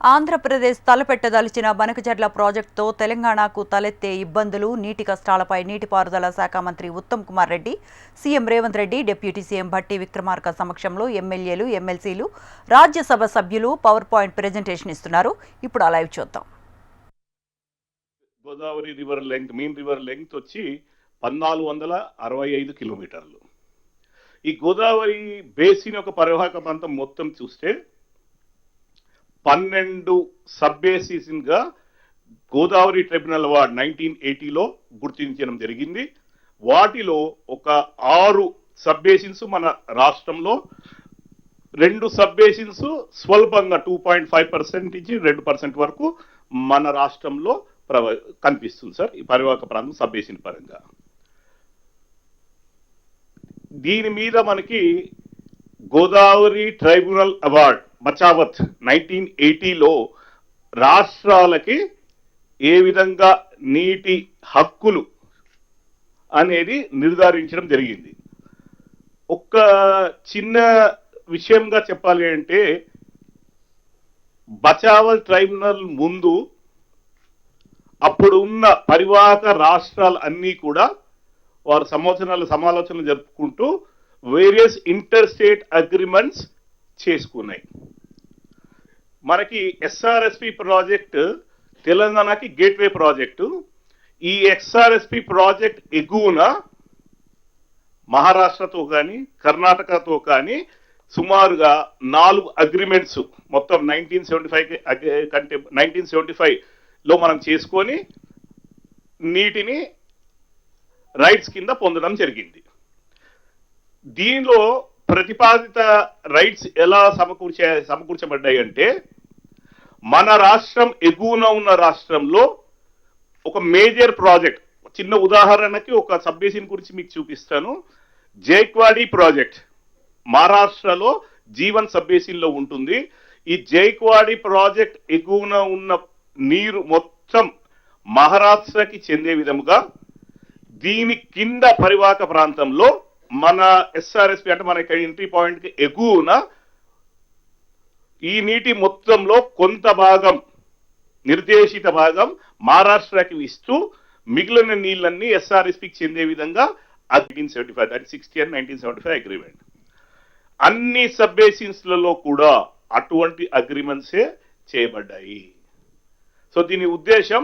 ఆంధ్రప్రదేశ్ తలపెట్టదలిచిన బనకచెర్ల ప్రాజెక్టుతో తెలంగాణకు తలెత్తే ఇబ్బందులు, నీటి కష్టాలపై నీటిపారుదల శాఖ మంత్రి Uttam Kumar Reddy, CM Revanth Reddy, deputy CM Bhatti Vikramarka సమక్షంలో ఎమ్మెల్యేలు, ఎమ్మెల్సీలు, రాజ్యసభ సభ్యులు పవర్ పాయింట్ ప్రెజెంటేషన్ ఇస్తున్నారు. ఇప్పుడు ఆ లైవ్ చూద్దాం. Godavari river length, main river length వచ్చి 1465 కిలోమీటర్లు. ఈ గోదావరి బేసిన్ యొక్క పరివాహక ప్రాంతం మొత్తం చూస్తే 12 సబ్ బేసిన్ గా గోదావరి ట్రిబ్యునల్ అవార్డ్ 1980లో గుర్తించడం జరిగింది. వాటిలో ఒక 6 సబ్ బేసిన్స్ మన రాష్ట్రంలో, 2 సబ్ బేసిన్స్ స్వల్పంగా 2.5% నుంచి 2% వరకు మన రాష్ట్రంలో కనిపిస్తుంది సార్. ఈ పరివాహక ప్రాంతం సబ్ బేసిన్ పరంగా దీని మీద మనకి గోదావరి ట్రైబ్యునల్ అవార్డ్ బచావత్ 1980లో రాష్ట్రాలకి ఏ విధంగా నీటి హక్కులు అనేది నిర్ధారించడం జరిగింది. ఒక చిన్న విషయంగా చెప్పాలి అంటే, బచావత్ ట్రైబ్యునల్ ముందు అప్పుడు ఉన్న పరివాహక రాష్ట్రాలు అన్నీ కూడా వారు సమాలోచనలు జరుపుకుంటూ వేరియస్ ఇంటర్ స్టేట్ అగ్రిమెంట్స్ చేసుకున్నాయి. మనకి ఎస్ఆర్ఎస్పి ప్రాజెక్ట్ తెలంగాణకి గేట్వే ప్రాజెక్టు. ఈ ఎస్ఆర్ఎస్పి ప్రాజెక్ట్ ఎగువన మహారాష్ట్రతో కానీ కర్ణాటకతో కానీ సుమారుగా 4 అగ్రిమెంట్స్ మొత్తం 1975లో మనం చేసుకొని నీటిని రైట్స్ కింద పొందడం జరిగింది. దీనిలో ప్రతిపాదిత రైట్స్ ఎలా సమకూర్చబడ్డాయి అంటే, మన రాష్ట్రం ఎగువన ఉన్న రాష్ట్రంలో ఒక మేజర్ ప్రాజెక్ట్, చిన్న ఉదాహరణకి ఒక సబ్ బేసిన్ గురించి మీకు చూపిస్తాను. జైక్వాడి ప్రాజెక్ట్ మహారాష్ట్రలో జీవన్ సబ్ బేసిన్ లో ఉంటుంది. ఈ జైక్వాడి ప్రాజెక్ట్ ఎగువన ఉన్న నీరు మొత్తం మహారాష్ట్రకి చెందే విధముగా దీని కింద పరివాహక ప్రాంతంలో మన ఎస్ఆర్ఎస్పి అంటే మన ఎంట్రీ పాయింట్ కి ఎగువన ఈ నీటి మొత్తంలో కొంత భాగం, నిర్దేశిత భాగం మహారాష్ట్రకి ఇస్తూ మిగిలిన నీళ్ళన్నీ ఎస్ఆర్ఎస్పికి చెందే విధంగా 1975, దట్ 60 and 1975 అగ్రిమెంట్. అన్ని సబ్ బేసిన్స్లలో కూడా అటువంటి అగ్రిమెంట్సే చేయబడ్డాయి. సో దీని ఉద్దేశం,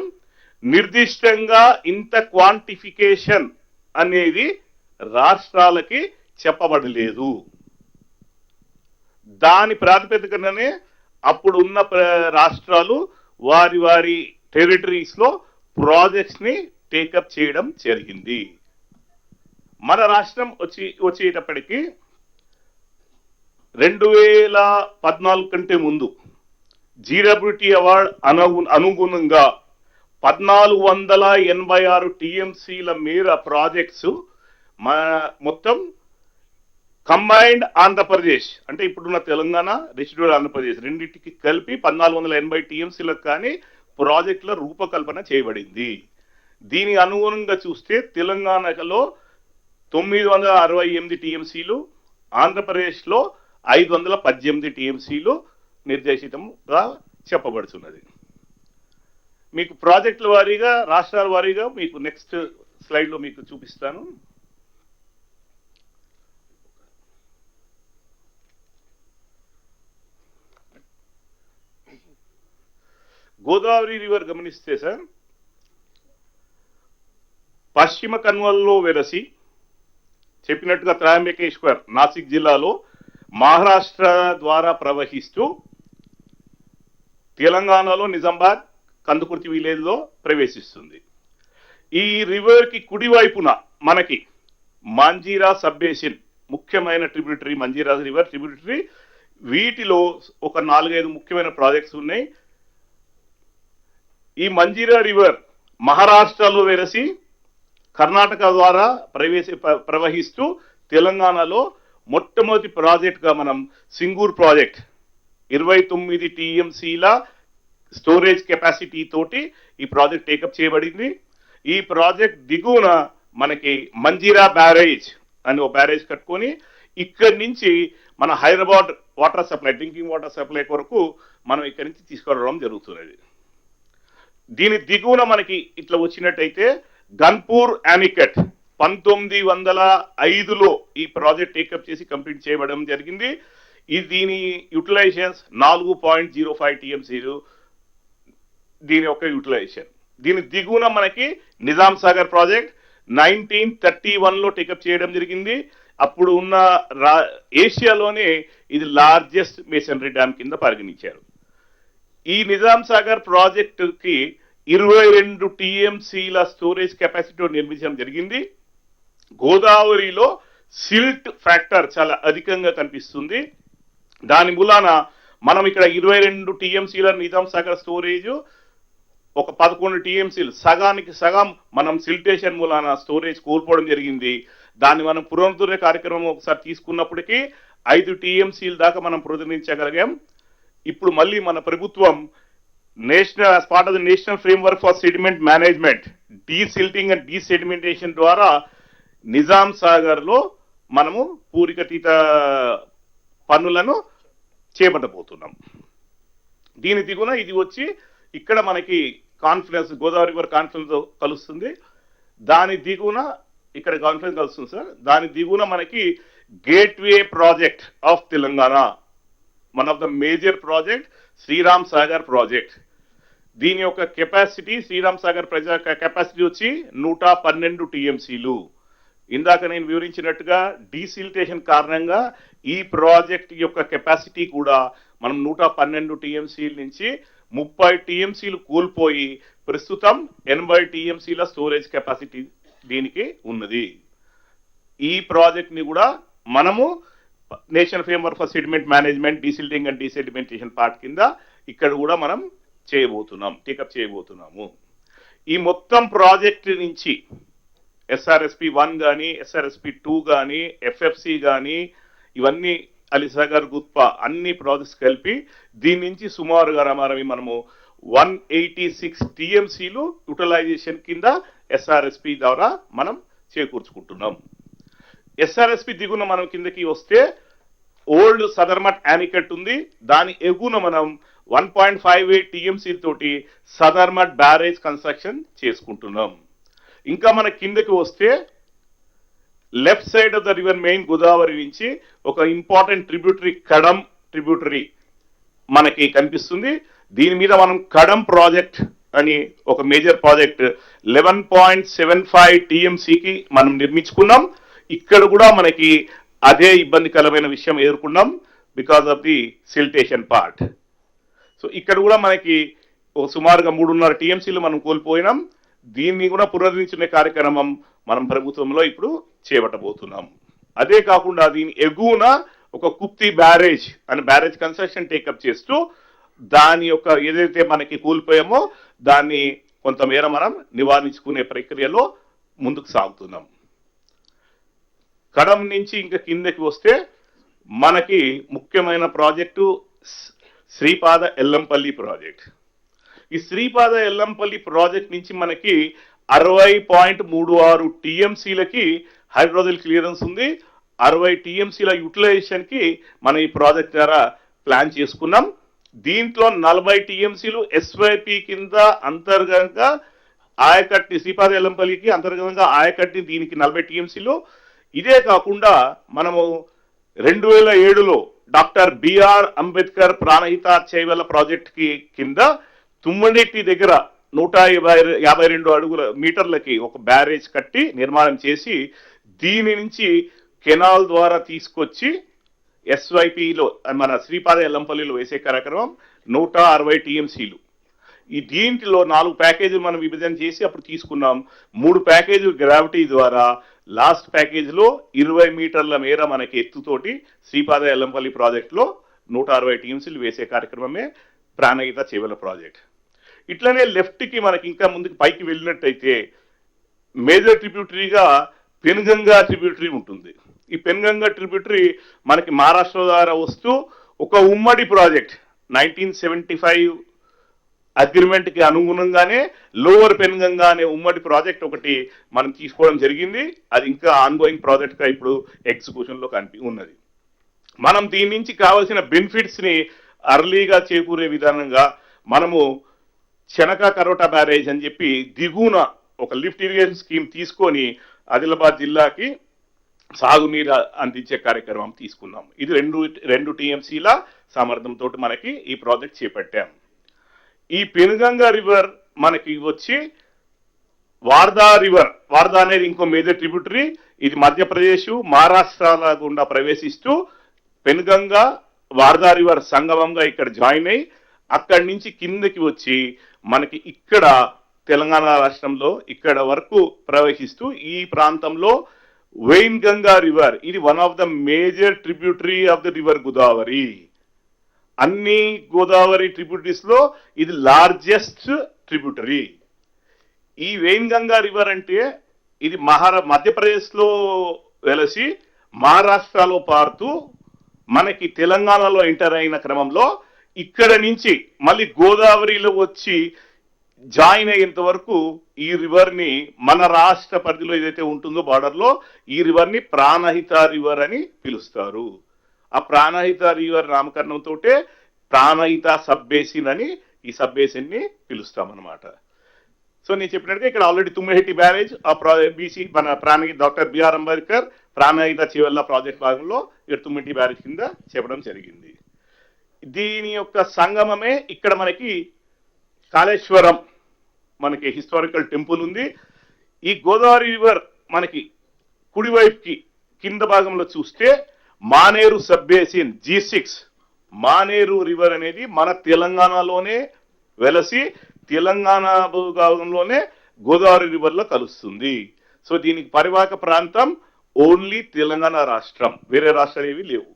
నిర్దిష్టంగా ఇంత క్వాంటిఫికేషన్ అనేది రాష్ట్రాలకి చెప్పబడలేదు. దాని ప్రాతిపదికనే అప్పుడు ఉన్న రాష్ట్రాలు వారి వారి టెరిటరీస్ లో ప్రాజెక్ట్స్ ని టేకప్ చేయడం జరిగింది. మన రాష్ట్రం వచ్చేటప్పటికి 2014 కంటే ముందు జీడబ్ల్యూటీ అవార్డ్ అనుగుణంగా 1486 టీఎంసీల మేర ప్రాజెక్ట్స్ మొత్తం కంబైన్డ్ ఆంధ్రప్రదేశ్ అంటే ఇప్పుడున్న తెలంగాణ, రెసిడ్యువల్ ఆంధ్రప్రదేశ్ రెండింటికి కలిపి 1480 టీఎంసీలకు కానీ ప్రాజెక్టుల రూపకల్పన చేయబడింది. దీని అనుగుణంగా చూస్తే తెలంగాణలో 968 టీఎంసీలు, ఆంధ్రప్రదేశ్లో 518 టీఎంసీలు నిర్దేశితంగా చెప్పబడుతున్నది. మీకు ప్రాజెక్టుల వారీగా, రాష్ట్రాల వారీగా మీకు నెక్స్ట్ స్లైడ్ లో మీకు చూపిస్తాను. గోదావరి రివర్ గమనిస్తే సార్, పశ్చిమ కన్వల్లో వెరసి చెప్పినట్టుగా త్రయంబకేశ్వర్ నాసిక్ జిల్లాలో మహారాష్ట్ర ద్వారా ప్రవహిస్తూ తెలంగాణలో నిజామాబాద్ కందుకుర్తి విలేజ్ లో ప్రవేశిస్తుంది. ఈ రివర్ కి కుడివైపున మనకి మంజీరా సబ్ బేసిన్, ముఖ్యమైన ట్రిబ్యూటరీ మంజీరా రివర్ ట్రిబ్యూటరీ. వీటిలో ఒక 4-5 ముఖ్యమైన ప్రాజెక్ట్స్ ఉన్నాయి. ఈ మంజీరా రివర్ మహారాష్ట్రలో వెరసి కర్ణాటక ద్వారా ప్రవహిస్తూ తెలంగాణలో మొట్టమొదటి ప్రాజెక్ట్ గా మనం సింగూర్ ప్రాజెక్ట్ 29 టీఎంసీల స్టోరేజ్ కెపాసిటీ తోటి ఈ ప్రాజెక్ట్ టేకప్ చేయబడింది. ఈ ప్రాజెక్ట్ దిగువన మనకి మంజీరా బ్యారేజ్ అని ఒక బ్యారేజ్ కట్టుకొని ఇక్కడి నుంచి మన Hyderabad water supply, drinking water supply కొరకు మనం ఇక్కడి నుంచి తీసుకురావడం జరుగుతున్నది. దీని దిగువన మనకి ఇట్లా వచ్చినట్టయితే గన్పూర్ యానికట్ 1905లో ఈ ప్రాజెక్ట్ టేకప్ చేసి కంప్లీట్ చేయబడడం జరిగింది. దీని యూటిలైజేషన్స్ 4.05 టీఎంసీలు దీని యొక్క యూటిలైజేషన్. దీని దిగువన మనకి నిజాం సాగర్ ప్రాజెక్ట్ 1931లో టేకప్ చేయడం జరిగింది. అప్పుడు ఉన్న ఏషియాలోనే ఇది లార్జెస్ట్ మేసనరీ డ్యామ్ కింద పరిగణించారు. ఈ నిజాం సాగర్ ప్రాజెక్టుకి 22 టీఎంసీల స్టోరేజ్ కెపాసిటీ నిర్మించడం జరిగింది. గోదావరిలో సిల్ట్ ఫ్యాక్టర్ చాలా అధికంగా కనిపిస్తుంది. దాని మూలాన మనం ఇక్కడ 22 టీఎంసీల నిజాం సాగర్ స్టోరేజ్, ఒక 11 టీఎంసీలు సగానికి సగం మనం సిల్టేషన్ మూలాన స్టోరేజ్ కోల్పోవడం జరిగింది. దాన్ని మనం పునరుద్ధరణ కార్యక్రమం ఒకసారి తీసుకున్నప్పటికీ 5 టీఎంసీల దాకా మనం పునరుద్ధరించగలిగాం. ఇప్పుడు మళ్ళీ మన ప్రభుత్వం national as part of the national framework for sediment management, desilting and desedimentation ద్వారా నిజాం సాగర్ లో మనము పూరికతీత పనులను చేపట్టబోతున్నాం. దీని దిగున ఇది వచ్చి ఇక్కడ మనకి కాన్ఫరెన్స్, గోదావరి రివర్ కాన్ఫరెన్స్ కలుస్తుంది. దాని దిగున ఇక్కడ కాన్ఫరెన్స్ కలుస్తుంది సార్. దాని దిగున మనకి gateway project of Telangana, one of the major project Sriram Sagar project. దీని యొక్క కెపాసిటీ, శ్రీరామ్ సాగర్ కెపాసిటీ వచ్చి 112 టీఎంసీలు. ఇందాక నేను వివరించినట్టుగా డీసిల్టేషన్ కారణంగా ఈ ప్రాజెక్ట్ యొక్క కెపాసిటీ కూడా మనం 112 టీఎంసీల నుంచి 30 టీఎంసీలు కోల్పోయి ప్రస్తుతం 80 టీఎంసీల స్టోరేజ్ కెపాసిటీ దీనికి ఉన్నది. ఈ ప్రాజెక్ట్ ని కూడా మనము national framework for sediment management, desilting and desedimentation part కింద ఇక్కడ కూడా మనం టేకప్ చేయబోతున్నాము. ఈ మొత్తం ప్రాజెక్ట్ నుంచి ఎస్ఆర్ఎస్పి 1 కానీ, ఎస్ఆర్ఎస్పి 2 కానీ, ఎఫ్ఎఫ్సి కానీ, ఇవన్నీ అలీసాగర్, గుత్పా అన్ని ప్రాజెక్ట్స్ కలిపి దీని నుంచి సుమారుగా మనము 186 టీఎంసీలు యూటిలైజేషన్ కింద ఎస్ఆర్ఎస్పి ద్వారా మనం చేకూర్చుకుంటున్నాం. ఎస్ఆర్ఎస్పి దిగున మనం కిందకి వస్తే ఓల్డ్ సదర్మట్ యానికట్ ఉంది. దాని ఎగున మనం 1.58 టీఎంసీ తోటి సదర్మట్ బ్యారేజ్ కన్స్ట్రక్షన్ చేసుకుంటున్నాం. ఇంకా మన కిందకి వస్తే left side of the river main Godavari నుంచి ఒక ఇంపార్టెంట్ ట్రిబ్యూటరీ, కడం ట్రిబ్యూటరీ మనకి కనిపిస్తుంది. దీని మీద మనం కడం ప్రాజెక్ట్ అని ఒక మేజర్ ప్రాజెక్ట్ 11.75 టీఎంసీకి మనం నిర్మించుకున్నాం. ఇక్కడ కూడా మనకి అదే ఇబ్బందికరమైన విషయం ఎదుర్కొన్నాం because of the siltation part. So ఇక్కడ కూడా మనకి సుమారుగా 3.5 టీఎంసీలు మనం కోల్పోయినాం. దీన్ని కూడా పునరుద్ధరించుకునే కార్యక్రమం మనం ప్రభుత్వంలో ఇప్పుడు చేపట్టబోతున్నాం. అదే కాకుండా దీని ఎగువన ఒక కుప్తి బ్యారేజ్ అని బ్యారేజ్ కన్స్ట్రక్షన్ టేకప్ చేస్తూ దాని యొక్క ఏదైతే మనకి కోల్పోయామో దాన్ని కొంతమేర మనం నివారించుకునే ప్రక్రియలో ముందుకు సాగుతున్నాం. కడం నుంచి ఇంకా కిందకి వస్తే మనకి ముఖ్యమైన ప్రాజెక్టు శ్రీపాద ఎల్లంపల్లి ప్రాజెక్ట్. ఈ శ్రీపాద ఎల్లంపల్లి ప్రాజెక్ట్ నుంచి మనకి 60.36 టీఎంసీలకి హైడ్రోజల్ క్లియరెన్స్ ఉంది. 60 టీఎంసీల యూటిలైజేషన్ కి మనం ఈ ప్రాజెక్ట్ ద్వారా ప్లాన్ చేసుకున్నాం. దీంట్లో 40 టీఎంసీలు ఎస్వైపి కింద అంతర్గతంగా ఆయకట్ని, శ్రీపాద ఎల్లంపల్లికి అంతర్గతంగా ఆయకట్ని దీనికి 40 టీఎంసీలు. ఇదే కాకుండా మనము 2007లో doctor BR Ambedkar Pranahita Chevella project కి కింద తుమ్మడిట్టి దగ్గర 152 మీటర్లకి ఒక బ్యారేజ్ కట్టి నిర్మాణం చేసి దీని నుంచి కెనాల్ ద్వారా తీసుకొచ్చి ఎస్వైపిలో మన శ్రీపాద ఎల్లంపల్లిలో వేసే కార్యక్రమం 160 టీఎంసీలు. ఈ దీంట్లో 4 ప్యాకేజీలు మనం విభజన చేసి అప్పుడు తీసుకున్నాం. 3 ప్యాకేజీలు గ్రావిటీ ద్వారా, లాస్ట్ ప్యాకేజీలో 20 మీటర్ల మేర మనకి ఎత్తుతోటి శ్రీపాద ఎల్లంపల్లి ప్రాజెక్టులో 160 టీఎంసీలు వేసే కార్యక్రమమే ప్రాణహిత చేవెళ్ల ప్రాజెక్ట్. ఇట్లనే లెఫ్ట్ కి మనకి ఇంకా ముందుకు పైకి వెళ్ళినట్టయితే మేజర్ ట్రిబ్యూటరీగా పెనుగంగా ట్రిబ్యూటరీ ఉంటుంది. ఈ పెనుగంగా ట్రిబ్యూటరీ మనకి మహారాష్ట్ర ద్వారా వస్తూ ఒక ఉమ్మడి ప్రాజెక్ట్ 1975 అగ్రిమెంట్ కి అనుగుణంగానే లోవర్ పెనుగంగా అనే ఉమ్మడి ప్రాజెక్ట్ ఒకటి మనం తీసుకోవడం జరిగింది. అది ఇంకా ఆన్గోయింగ్ ప్రాజెక్ట్ గా ఇప్పుడు ఎగ్జిక్యూషన్ లో ఉన్నది. మనం దీని నుంచి కావాల్సిన బెనిఫిట్స్ ని అర్లీగా చేకూరే విధానంగా మనము చెనక కరోటా బ్యారేజ్ అని చెప్పి దిగువన ఒక లిఫ్ట్ ఇరిగేషన్ స్కీమ్ తీసుకొని ఆదిలాబాద్ జిల్లాకి సాగునీరు అందించే కార్యక్రమం తీసుకున్నాం. ఇది రెండు టీఎంసీల సామర్థ్యంతో మనకి ఈ ప్రాజెక్ట్ చేపట్టాం. ఈ పెనుగంగా రివర్ మనకి వచ్చి వార్దా రివర్, వార్దా అనేది ఇంకో మేజర్ ట్రిబ్యూటరీ. ఇది మధ్యప్రదేశ్ మహారాష్ట్రాల గుండా ప్రవేశిస్తూ పెనుగంగా వార్దా రివర్ సంగమంగా ఇక్కడ జాయిన్ అయ్యి అక్కడి నుంచి కిందకి వచ్చి మనకి ఇక్కడ తెలంగాణ రాష్ట్రంలో ఇక్కడ వరకు ప్రవహిస్తూ ఈ ప్రాంతంలో వెయిన్ గంగా రివర్, ఇది one of the major tributary of the river Godavari. అన్ని గోదావరి ట్రిబ్యూటరీస్ లో ఇది లార్జెస్ట్ ట్రిబ్యూటరీ. ఈ వెయిన్ గంగా రివర్ అంటే ఇది మధ్యప్రదేశ్ లో వెలసి మహారాష్ట్రలో పారుతూ మనకి తెలంగాణలో ఎంటర్ అయిన క్రమంలో ఇక్కడ నుంచి మళ్ళీ గోదావరిలో వచ్చి జాయిన్ అయ్యేంత వరకు ఈ రివర్ ని మన రాష్ట్ర పరిధిలో ఏదైతే ఉంటుందో బార్డర్ లో ఈ రివర్ ని ప్రాణహిత రివర్ అని పిలుస్తారు. ఆ ప్రాణహిత రివర్ నామకరణంతో ప్రాణహిత సబ్ బేసిన్ అని ఈ సబ్ బేసిన్ ని పిలుస్తామన్నమాట. సో నేను చెప్పినట్టుగా ఇక్కడ ఆల్రెడీ తుమ్మిడిహెట్టి బ్యారేజ్ ఆ బీసీ మన doctor BR Ambedkar Pranahita Chevella project భాగంలో ఇక్కడ తుమ్మిడి బ్యారేజ్ కింద చెప్పడం జరిగింది. దీని యొక్క సంగమమే ఇక్కడ మనకి కాళేశ్వరం మనకి హిస్టారికల్ టెంపుల్ ఉంది. ఈ గోదావరి రివర్ మనకి కుడివైపుకి కింద భాగంలో చూస్తే Maneru sub basin G6 Maneru river అనేది మన తెలంగాణలోనే వెలసి తెలంగాణ భాగంలోనే గోదావరి రివర్ లో కలుస్తుంది. సో దీనికి పరివాహక ప్రాంతం ఓన్లీ తెలంగాణ రాష్ట్రం, వేరే రాష్ట్రాలు ఏవి లేవు.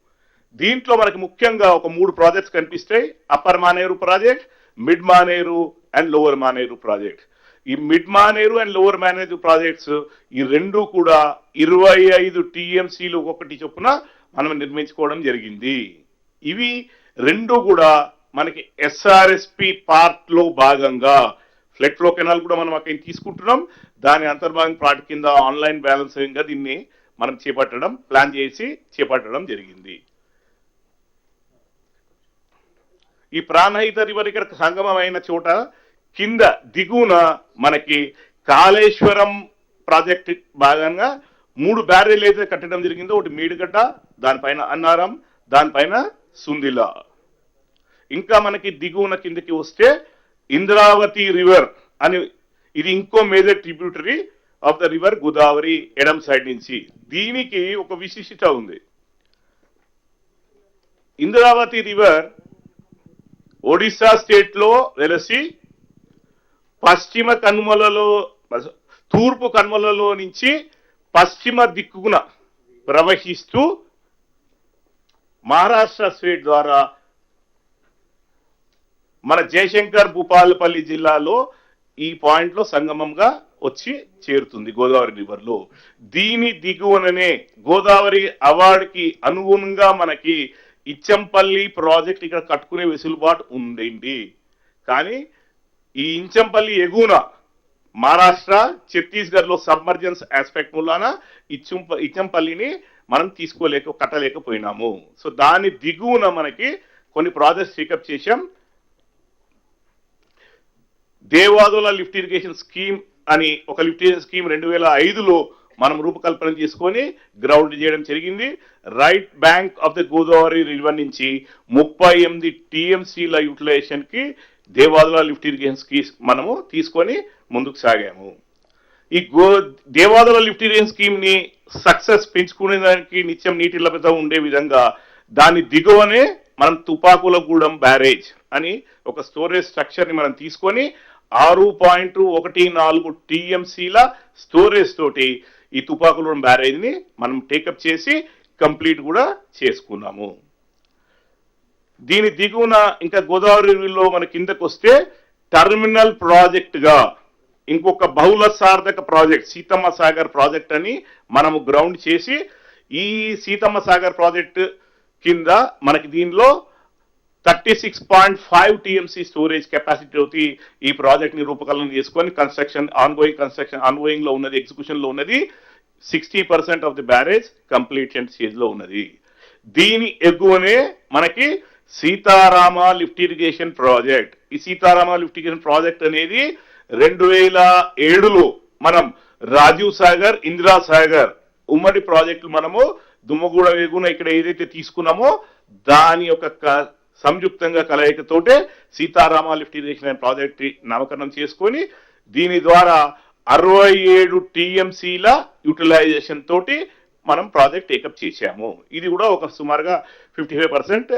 దీంట్లో మనకి ముఖ్యంగా ఒక 3 ప్రాజెక్ట్స్ కనిపిస్తాయి. Upper Maneru project, mid Maneru and lower Maneru project. ఈ mid Maneru and lower Maneru projects ఈ రెండు కూడా 25 టీఎంసీలు ఒక్కొక్కటి చొప్పున మనం నిర్మించుకోవడం జరిగింది. ఇవి రెండు కూడా మనకి ఎస్ఆర్ఎస్పి పార్ట్ లో భాగంగా ఫ్లడ్ ఫ్లో కెనాల్ కూడా మనం అక్కడ తీసుకుంటున్నాం. దాని అంతర్భాగం పార్ట్ కింద ఆన్లైన్ బ్యాలెన్సింగ్ గా దీన్ని మనం ప్లాన్ చేసి చేపట్టడం జరిగింది. ఈ ప్రాణహిత రివర్ ఇక్కడ సంగమమైన చోట కింద దిగువన మనకి కాళేశ్వరం ప్రాజెక్ట్ భాగంగా 3 బ్యారేజ్ అయితే కట్టడం జరిగిందో, ఒకటి మేడిగడ్డ, దానిపైన అన్నారం, దానిపైన సుందిల. ఇంకా మనకి దిగువన కిందకి వస్తే ఇంద్రావతి రివర్ అని ఇది ఇంకో major tributary of the river Godavari ఎడం సైడ్ నుంచి. దీనికి ఒక విశిష్టత ఉంది. ఇంద్రావతి రివర్ ఒడిశా స్టేట్ లో వెలసి పశ్చిమ కనుమలలో తూర్పు కనుమలలో నుంచి పశ్చిమ దిక్కున ప్రవహిస్తూ మహారాష్ట్ర స్టేట్ ద్వారా మన జయశంకర్ భూపాలపల్లి జిల్లాలో ఈ పాయింట్ లో సంగమంగా వచ్చి చేరుతుంది గోదావరి రివర్ లో. దీని దిగువననే గోదావరి అవార్డుకి అనుగుణంగా మనకి ఇచ్చంపల్లి ప్రాజెక్ట్ ఇక్కడ కట్టుకునే వెసులుబాటు ఉందండి. కానీ ఈ ఇంచంపల్లి ఎగువన మహారాష్ట్ర ఛత్తీస్గఢ్ లో సబ్మర్జెన్స్ ఆస్పెక్ట్ మూలాన ఇచ్చంపల్లిని మనం కట్టలేకపోయినాము. సో దాని దిగువన మనకి కొన్ని ప్రాజెక్ట్స్ టేకప్ చేశాం. దేవాదుల లిఫ్ట్ ఇరిగేషన్ స్కీమ్ అని ఒక లిఫ్ట్ ఇరిగేషన్ స్కీమ్ 2005లో మనం రూపకల్పన చేసుకొని గ్రౌండ్ చేయడం జరిగింది. Right bank of the Godavari river నుంచి 38 టీఎంసీల యూటిలైజేషన్ కి దేవాదుల లిఫ్ట్ ఇరిగేషన్ స్కీమ్ మనము తీసుకొని ముందుకు సాగాము. ఈ దేవాదుల లిఫ్ట్ ఇరిగేషన్ స్కీమ్ ని సక్సెస్ పెంచుకునేదానికి నిత్యం నీటి లభ్యత ఉండే విధంగా దాని దిగువనే మనం తుపాకులగూడెం బ్యారేజ్ అని ఒక స్టోరేజ్ స్ట్రక్చర్ ని మనం తీసుకొని 6.14 టీఎంసీల స్టోరేజ్ తోటి ఈ తుపాకులగూడెం బ్యారేజ్ ని మనం టేకప్ చేసి కంప్లీట్ కూడా చేసుకున్నాము. దీని దిగువన ఇంకా గోదావరిలో మన కిందకు వస్తే టర్మినల్ ప్రాజెక్ట్ గా ఇంకొక బహుళ సార్థక ప్రాజెక్ట్ సీతమ్మ సాగర్ ప్రాజెక్ట్ అని మనము గ్రౌండ్ చేసి ఈ సీతమ్మ సాగర్ ప్రాజెక్ట్ కింద మనకి దీనిలో 36.5 టీఎంసీ స్టోరేజ్ కెపాసిటీ తోటి ఈ ప్రాజెక్ట్ ని రూపకల్పన చేసుకొని కన్స్ట్రక్షన్ ఆన్గోయింగ్ లో ఉన్నది, ఎగ్జిక్యూషన్ లో ఉన్నది. 60% of the barrage completion stage లో ఉన్నది. దీని ఎగువనే మనకి సీతారామ లిఫ్ట్ ఇరిగేషన్ ప్రాజెక్ట్. ఈ సీతారామ లిఫ్ట్ ఇరిగేషన్ ప్రాజెక్ట్ అనేది 2007లో మనం రాజీవ్ సాగర్, ఇందిరా సాగర్ ఉమ్మడి ప్రాజెక్టులు మనము దుమ్మగూడ వేగున ఇక్కడ ఏదైతే తీసుకున్నామో దాని యొక్క సంయుక్తంగా కలయికతోటే సీతారామ లిఫ్ట్ ఇరిగేషన్ ప్రాజెక్ట్ నామకరణం చేసుకొని దీని ద్వారా 67 టీఎంసీల యూటిలైజేషన్ తోటి మనం ప్రాజెక్ట్ టేకప్ చేశాము. ఇది కూడా ఒక సుమారుగా 55%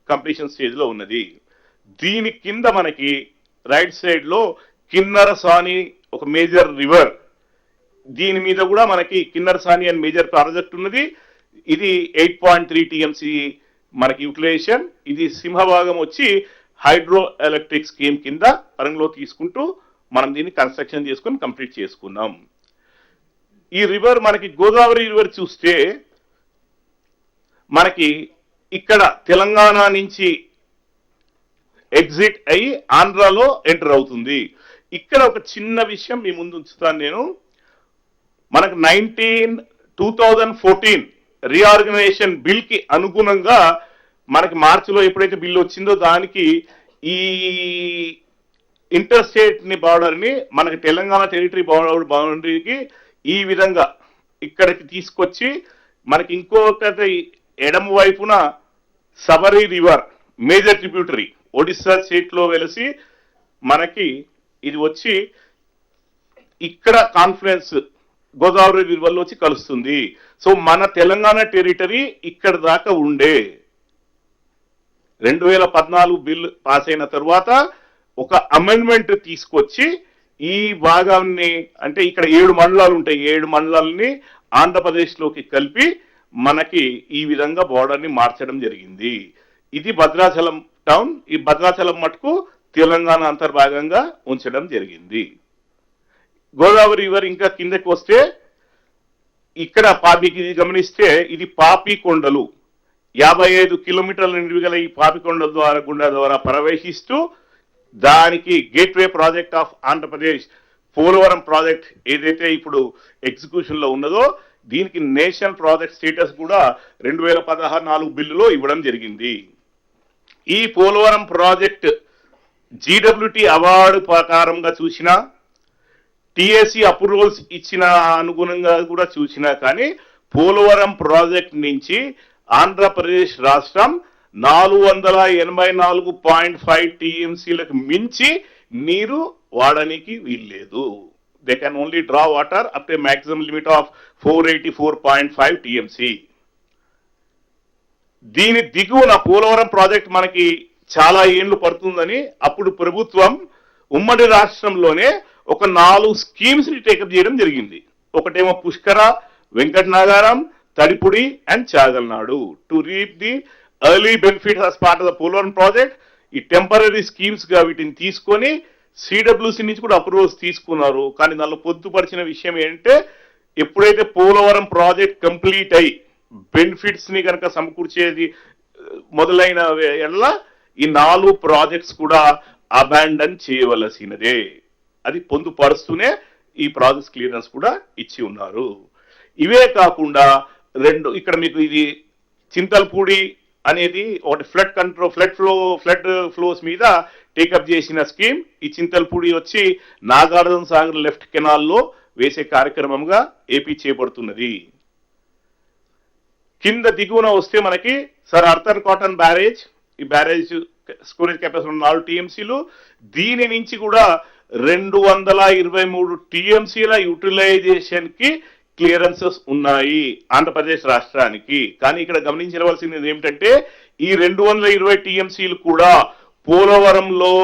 కంప్లీషన్ స్టేజ్ లో ఉన్నది. దీని కింద మనకి రైట్ సైడ్ లో కిన్నరసాని ఒక మేజర్ రివర్, దీని మీద కూడా మనకి కిన్నరసాని అని మేజర్ ప్రాజెక్ట్ ఉన్నది. ఇది 8.3 టీఎంసీ మనకి యూటిలైజేషన్. ఇది సింహభాగం వచ్చి హైడ్రో ఎలక్ట్రిక్ స్కీమ్ కింద పరంలో తీసుకుంటూ మనం దీన్ని కన్స్ట్రక్షన్ చేసుకొని కంప్లీట్ చేసుకున్నాం. ఈ రివర్ మనకి గోదావరి రివర్ చూస్తే మనకి ఇక్కడ తెలంగాణ నుంచి ఎగ్జిట్ అయ్యి ఆంధ్రాలో ఎంటర్ అవుతుంది. ఇక్కడ ఒక చిన్న విషయం మీ ముందు ఉంచుతాను నేను. మనకు 2014 రీఆర్గనైజేషన్ బిల్ కి అనుగుణంగా మనకి మార్చిలో ఎప్పుడైతే బిల్ వచ్చిందో దానికి ఈ ఇంటర్ స్టేట్ ని బార్డర్ ని మనకి తెలంగాణ టెరిటరీ బౌండరీకి ఈ విధంగా ఇక్కడికి తీసుకొచ్చి మనకి ఇంకొకటి ఎడమ వైపున Sabari river major tributary Odisha state లో వెలిసి మనకి ఇది వచ్చి ఇక్కడ కాన్ఫ్లుయెన్స్ గోదావరి రివర్ లో వచ్చి కలుస్తుంది. సో మన తెలంగాణ టెరిటరీ ఇక్కడ దాకా ఉండే 2014 బిల్ పాస్ అయిన తర్వాత ఒక అమెండ్మెంట్ తీసుకొచ్చి ఈ భాగాన్ని అంటే ఇక్కడ 7 మండలాలు ఉంటాయి, 7 మండలాలని ఆంధ్రప్రదేశ్ లోకి కలిపి మనకి ఈ విధంగా బోర్డర్ ని మార్చడం జరిగింది. ఇది భద్రాచలం టౌన్. ఈ భద్రాచలం మటుకు తెలంగాణ అంతర్భాగంగా ఉంచడం జరిగింది. గోదావరి రివర్ ఇంకా కిందకి వస్తే ఇక్కడ పాపికి గమనిస్తే ఇది పాపి కొండలు 55 కిలోమీటర్ల నిడివిగల ఈ పాపికొండ గుండా ద్వారా ప్రవేశిస్తూ దానికి gateway project of Andhra Pradesh Polavaram project ఏదైతే ఇప్పుడు ఎగ్జిక్యూషన్ లో ఉన్నదో దీనికి నేషనల్ ప్రాజెక్ట్ స్టేటస్ కూడా 2016 బిల్లులో ఇవ్వడం జరిగింది. ఈ పోలవరం ప్రాజెక్ట్ జీడబ్ల్యూటీ అవార్డు ప్రకారంగా చూసినా టిఎస్సి అప్రూవల్స్ ఇచ్చిన అనుగుణంగా కూడా చూసినా కానీ పోలవరం ప్రాజెక్ట్ నుంచి ఆంధ్రప్రదేశ్ రాష్ట్రం 484.5 టీఎంసీలకు మించి నీరు వాడడానికి వీల్లేదు. They can only draw water up to maximum limit of 484.5 TMC. దీని దిగువన పోలవరం ప్రాజెక్ట్ మనకి చాలా ఏళ్లు పడుతుందని అప్పుడు ప్రభుత్వం ఉమ్మడి రాష్ట్రంలోనే ఒక 4 స్కీమ్స్ ని టేకప్ చేయడం జరిగింది. ఒకటేమో Pushkara, Venkatanagaram, Tadipudi and Chagalnadu to reap the early benefits as part of the Polavaram project. ఈ టెంపరీ స్కీమ్స్ గా వీటిని తీసుకొని సిడబ్ల్యూసి నుంచి కూడా అప్రూవల్స్ తీసుకున్నారు. కానీ దానిలో పొందుపరిచిన విషయం ఏంటంటే ఎప్పుడైతే పోలవరం ప్రాజెక్ట్ కంప్లీట్ అయ్యి బెనిఫిట్స్ ని కనుక సమకూర్చేది మొదలైన ఎడల ఈ 4 ప్రాజెక్ట్స్ కూడా అబాండన్ చేయవలసినదే. అది పొందుపరుస్తూనే ఈ ప్రాజెక్ట్ క్లియరెన్స్ కూడా ఇచ్చి ఉన్నారు. ఇవే కాకుండా ఇక్కడ మీకు ఇది చింతల్పూడి అనేది ఒకటి ఫ్లడ్ ఫ్లోస్ మీద టేకప్ చేసిన స్కీమ్. ఈ చింతల్పూడి వచ్చి నాగార్జున సాగర్ లెఫ్ట్ కెనాల్లో వేసే కార్యక్రమంగా ఏపీ చేపడుతున్నది. కింద దిగువన వస్తే మనకి సర్ ఆర్థర్ కాటన్ బ్యారేజ్, ఈ బ్యారేజ్ స్టోరేజ్ కెపాసిటీ 4 టీఎంసీలు. దీని నుంచి కూడా 223 టీఎంసీల యూటిలైజేషన్ కి క్లియరెన్సెస్ ఉన్నాయి ఆంధ్రప్రదేశ్ రాష్ట్రానికి. కానీ ఇక్కడ గమనించవలసింది ఏమిటంటే ఈ 220 టీఎంసీలు కూడా పోలవరంలో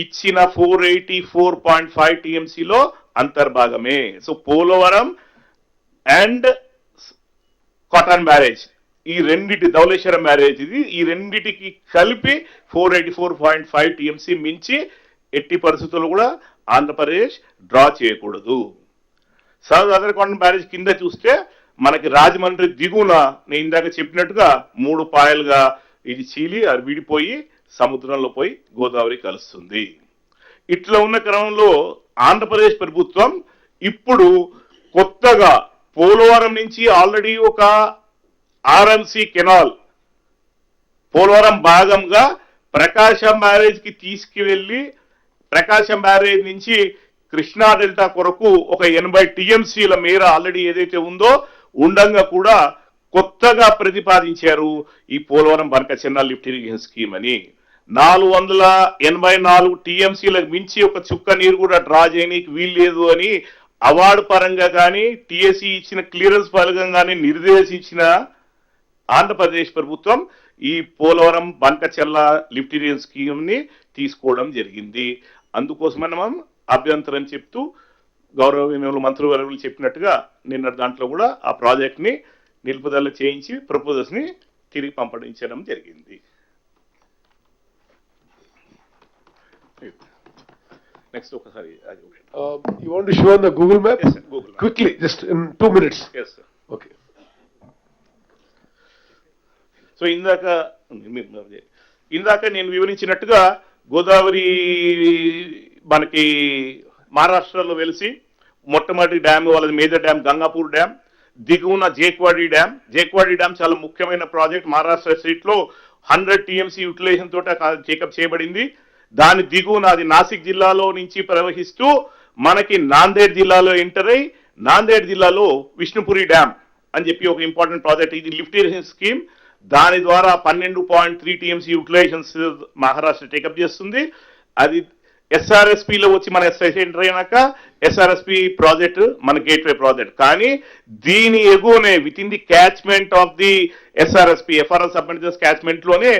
ఇచ్చిన 484.5 టీఎంసీలో అంతర్భాగమే. So Polavaram and cotton barrage ఈ రెండిటి ధవళేశ్వరం బ్యారేజ్ ఈ రెండిటికి కలిపి 484.5 టీఎంసీ మించి ఎట్టి పరిస్థితుల్లో కూడా ఆంధ్రప్రదేశ్ డ్రా చేయకూడదు. సౌత్ అదర్ కాటన్ బ్యారేజ్ కింద చూస్తే మనకి రాజమండ్రి దిగువన నేను ఇందాక చెప్పినట్టుగా 3 పాయలుగా ఇది చీలి అది విడిపోయి సముద్రంలో పోయి గోదావరి కలుస్తుంది. ఇట్లా ఉన్న క్రమంలో ఆంధ్రప్రదేశ్ ప్రభుత్వం ఇప్పుడు కొత్తగా పోలవరం నుంచి ఆల్రెడీ ఒక ఆర్ఎంసీ కెనాల్ పోలవరం భాగంగా ప్రకాశం బ్యారేజ్ కి తీసుకువెళ్ళి ప్రకాశం బ్యారేజ్ నుంచి కృష్ణా డెల్టా కొరకు ఒక 80 టీఎంసీల మేర ఆల్రెడీ ఏదైతే ఉందో ఉండంగా కూడా కొత్తగా ప్రతిపాదించారు ఈ Polavaram Banakacherla lift irrigation scheme అని. 484 టీఎంసీలకు మించి ఒక చుక్క నీరు కూడా డ్రా చేయడానికి వీల్లేదు అని అవార్డు పరంగా కానీ టిఎస్సి ఇచ్చిన క్లియరెన్స్ పరంగా కానీ నిర్దేశించిన ఆంధ్రప్రదేశ్ ప్రభుత్వం ఈ Polavaram Banakacherla lift irrigation scheme ని తీసుకోవడం జరిగింది. అందుకోసమని మనం అభ్యంతరం చెప్తూ గౌరవనీయులు మంత్రివర్యులు చెప్పినట్టుగా నిన్న దాంట్లో కూడా ఆ ప్రాజెక్ట్ ని నిలుపుదల చేయించి ప్రపోజల్స్ ని తిరిగి పంపించడం జరిగింది. నెక్స్ట్ ఒకసారి You want to show on the Google map? Yes, sir. Google map. Quickly, just in 2 minutes. Yes, sir. Okay. So ఇందాక నేను వివరించినట్టుగా గోదావరి మనకి మహారాష్ట్రలో వెలిసి మొట్టమొదటి డ్యామ్ వాళ్ళది మేజర్ డ్యామ్ గంగాపూర్ డ్యామ్, దిగువన జేక్వాడి డ్యామ్ చాలా ముఖ్యమైన ప్రాజెక్ట్. మహారాష్ట్ర స్టేట్ లో 100 టీఎంసీ యూటిలైజేషన్ తోట టేకప్ చేయబడింది. దాని దిగువన అది నాసిక్ జిల్లాలో నుంచి ప్రవహిస్తూ మనకి నాందేడ్ జిల్లాలో ఎంటర్ అయి నాందేడ్ జిల్లాలో విష్ణుపురి డ్యామ్ అని చెప్పి ఒక ఇంపార్టెంట్ ప్రాజెక్ట్. ఇది లిఫ్ట్ ఇరిగేషన్ స్కీమ్. దాని ద్వారా 12.3 టీఎంసీ యూటిలైజేషన్స్ మహారాష్ట్ర టేకప్ చేస్తుంది. అది ఎస్ఆర్ఎస్పిలో వచ్చి మన ఎంటర్ అయినాక ఎస్ఆర్ఎస్పి ప్రాజెక్ట్ మన గేట్వే ప్రాజెక్ట్. కానీ దీని ఎగువనే within the catchment of the SRSP FRL submerges catchment లోనే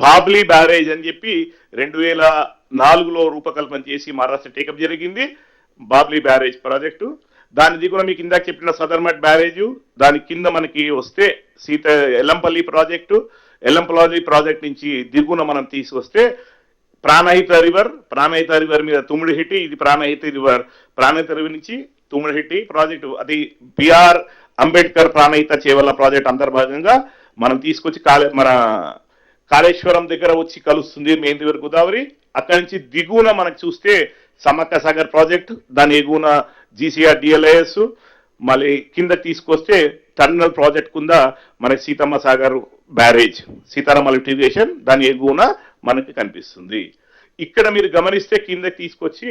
బాబ్లీ బ్యారేజ్ అని చెప్పి 2004లో రూపకల్పన చేసి మహారాష్ట్ర టేకప్ జరిగింది బాబ్లీ బ్యారేజ్ ప్రాజెక్టు. దాని దిగువన మీకు ఇందాక చెప్పిన సదర్మట్ బ్యారేజ్, దాని కింద మనకి వస్తే ఎల్లంపల్లి ప్రాజెక్ట్ నుంచి దిగువన మనం తీసుకొస్తే ప్రాణహిత రివర్ మీద తుమ్మిడిహెట్టి, ఇది ప్రాణహిత రివర్ నుంచి తుమ్మిడిహెట్టి ప్రాజెక్టు. అది బిఆర్ అంబేద్కర్ ప్రాణహిత చేవల్ల ప్రాజెక్ట్ అంతర్భాగంగా మనం తీసుకొచ్చి మన కాళేశ్వరం దగ్గర వచ్చి కలుస్తుంది మెయిన్ రివర్ గోదావరి. అక్కడి నుంచి దిగువన మనకు చూస్తే సమ్మక్క సాగర్ ప్రాజెక్ట్, దాని ఎగువన జీసీఆర్ డిఎల్ఐఎస్, మళ్ళీ కింద తీసుకొస్తే టర్మినల్ ప్రాజెక్ట్ కింద మనకి Seethamma Sagar barrage, Sitarama lift irrigation దాని ఎగువన మనకి కనిపిస్తుంది. ఇక్కడ మీరు గమనిస్తే కింద తీసుకొచ్చి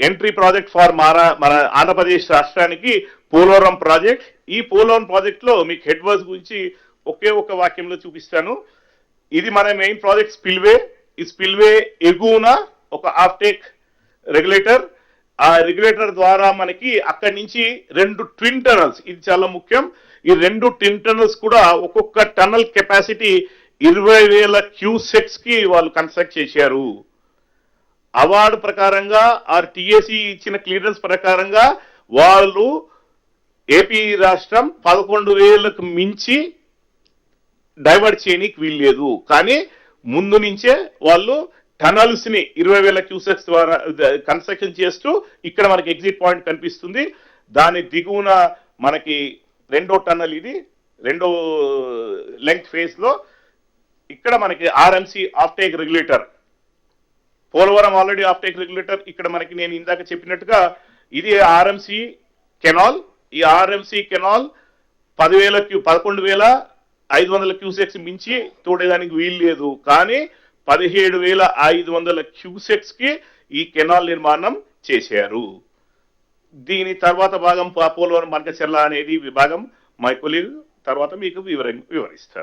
ఎంట్రీ ప్రాజెక్ట్ ఫర్ మన ఆంధ్రప్రదేశ్ రాష్ట్రానికి పోలవరం ప్రాజెక్ట్. ఈ పోలవరం ప్రాజెక్ట్ లో మీకు హెడ్ వర్డ్స్ గురించి ఒకే ఒక వాక్యంలో చూపిస్తాను. ఇది మన మెయిన్ ప్రాజెక్ట్ స్పిల్వే. ఈ స్పిల్వే ఎగువన ఒక ఆఫ్టేక్ రెగ్యులేటర్, ఆ రెగ్యులేటర్ ద్వారా మనకి అక్కడి నుంచి 2 ట్విన్ టనల్స్, ఇది చాలా ముఖ్యం. ఈ 2 ట్విన్ టనల్స్ కూడా ఒక్కొక్క టనల్ కెపాసిటీ 20,000 క్యూసెక్స్ కి వాళ్ళు కన్స్ట్రక్ట్ చేశారు. అవార్డు ప్రకారంగా టిఎస్సి ఇచ్చిన క్లియరెన్స్ ప్రకారంగా వాళ్ళు ఏపీ రాష్ట్రం 11,000కు మించి డైవర్ట్ చేయడానికి వీల్లేదు. కానీ ముందు నుంచే వాళ్ళు టనల్స్ ని 20,000 క్యూసెక్స్ ద్వారా కన్స్ట్రక్షన్ చేస్తూ ఇక్కడ మనకి ఎగ్జిట్ పాయింట్ కనిపిస్తుంది. దాని దిగువన మనకి 2వ టన్నల్, ఇది 2వ లెంగ్త్ ఫేజ్ లో ఇక్కడ మనకి RMC offtake regulator, Polavaram already offtake regulator. ఇక్కడ మనకి నేను ఇందాక చెప్పినట్టుగా ఇది ఆర్ఎంసీ కెనాల్. ఈ ఆర్ఎంసీ కెనాల్ 11,500 క్యూసెక్స్ మించి తోడేదానికి వీలు లేదు. కానీ 17,500 క్యూసెక్స్ కి ఈ కెనాల్ నిర్మాణం చేశారు. దీని తర్వాత భాగం పోలవరం బనకచెర్ల అనేది విభాగం మై కొలీగ్ తర్వాత మీకు వివరిస్తారు.